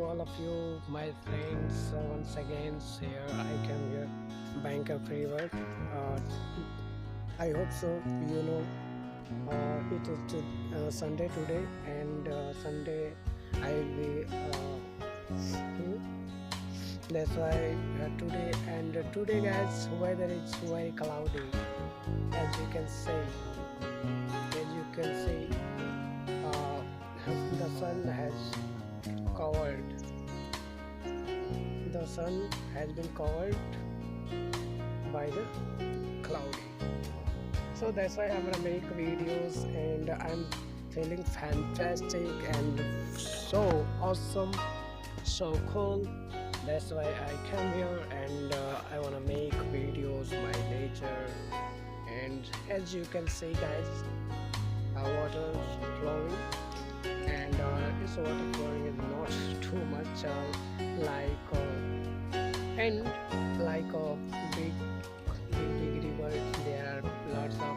all of you, my friends. Once again, here I come here, Bank of River. I hope so. You know, it is Sunday today, and Sunday I will be. That's why today and today, guys, weather is very cloudy, as you can see. As you can see, uh, the sun has covered. The sun has been covered by the cloudy. So that's why I'm gonna make videos, and I'm feeling fantastic and so awesome, so cool. That's why I come here, and I wanna make videos my nature. And as you can see, guys, water is flowing, and this water flowing is not too much like and like a big river. There are lots of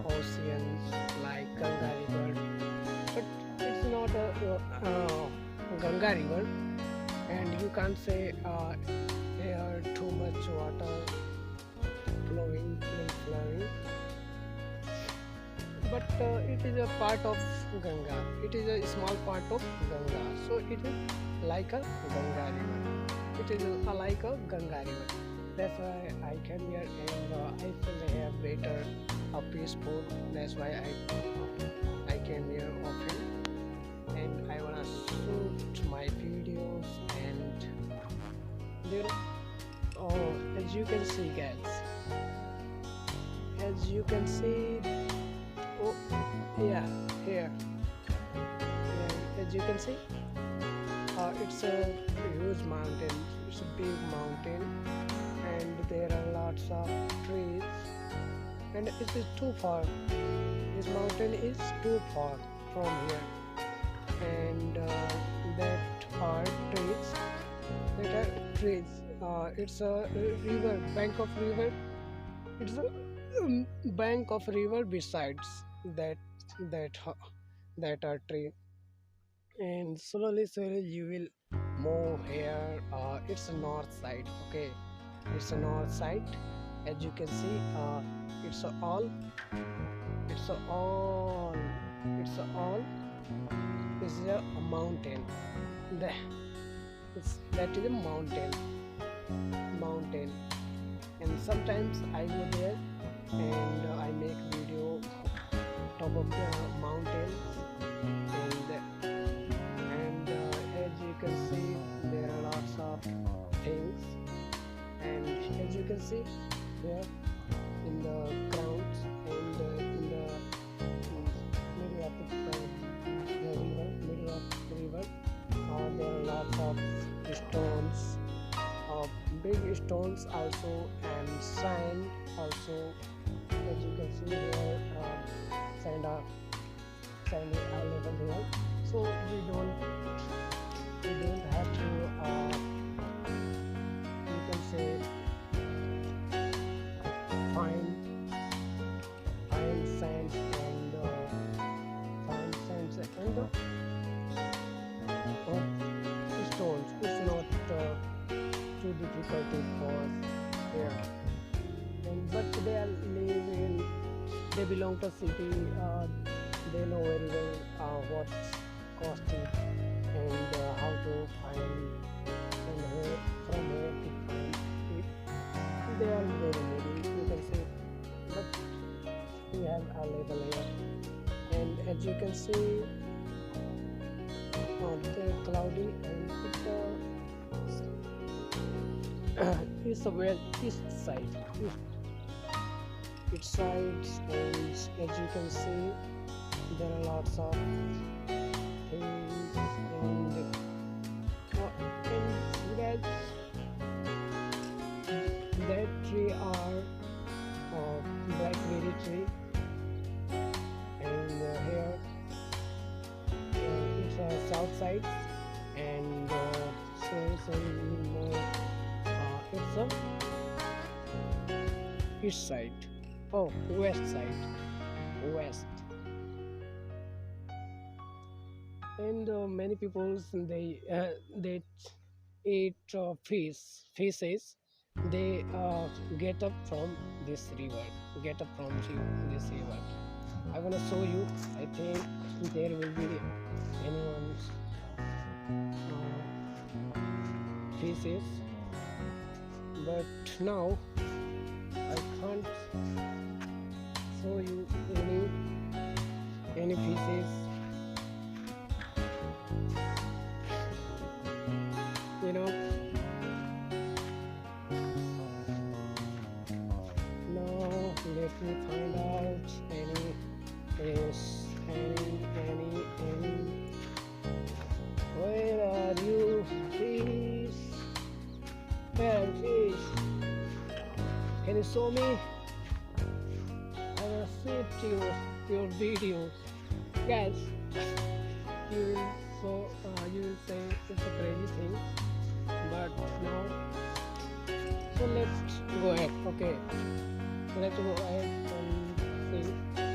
oceans like Ganga river, but it's not a Ganga river, and you can't say there too much water flowing, but it is a part of Ganga. It is a small part of Ganga, so it is like a Ganga river. It is like a Ganga river. That's why I came here, and I feel here better, peaceful. That's why I came here often, and I wanna shoot my videos. And you know, as you can see, guys, as you can see. Oh, yeah, here. And as you can see, it's a huge mountain. It's a big mountain, and there are lots of trees. And it is too far. This mountain is too far from here, and that are trees. That are trees. It's a river, bank of river. It's a bank of river besides that that ho- that are tree, and slowly you will move here. It's a north side. Okay, it's a north side. As you can see, it's a all it's a all it's a all this is a mountain. the, that is a mountain, and sometimes I go there, and I make video top of the mountains, and as you can see, there are lots of things. And as you can see here in the grounds, and in the middle of the river, there are lots of stones, big stones also, and sand also. As you can see here, sand is available here, so we don't have to you can say find sands and stones. It's not too difficult for us here, but they belong to city. They know very well what cost it, and how to find, and where to find it. They are very many, you can say, but we have a label here. And as you can see, it's cloudy, and it's a well east side. Its sides, and as you can see, there are lots of things, and that tree are blackberry tree, and here it's south side, and so you know, it's a east side. Oh, west side. West. and many people they eat fishes. They get up from this river, get up from this river. I want to show you. I think there will be anyone's fishes, but now I can't show you any fishes. You know, now let me find out any. Where are you, fish? Where fish? Can you show me? I will shoot your videos, guys. You will you will say it's a crazy thing, but now so let's go ahead. Okay, let's go ahead and see.